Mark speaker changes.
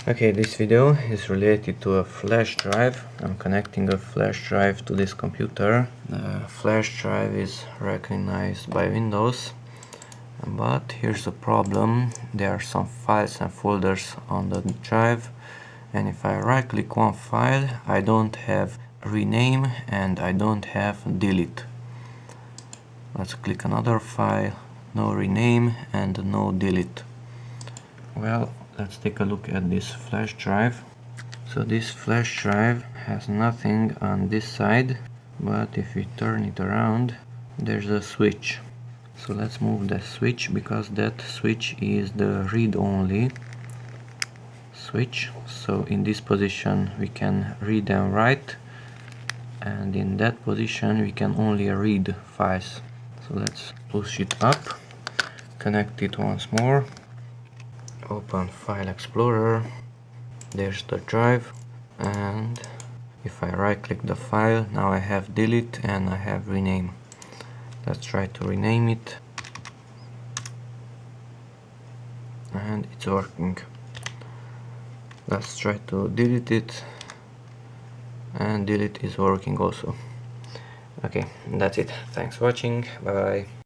Speaker 1: Okay, this video is related to a flash drive. I'm connecting a flash drive to this computer. The flash drive is recognized by Windows, but here's the problem. There are some files and folders on the drive, and if I right click one file, I don't have rename and I don't have delete. Let's click another file, no rename and no delete. Well, let's take a look at this flash drive. So this flash drive has nothing on this side, but if we turn it around, there's a switch. So let's move the switch, because that switch is the read-only switch. So in this position we can read and write, and in that position we can only read files. So let's push it up, connect it once more, open File Explorer, there's the drive, and if I right click the file, now I have delete and I have rename. Let's try to rename it, and it's working. Let's try to delete it, and delete is working also. Okay, that's it. Thanks for watching. Bye bye.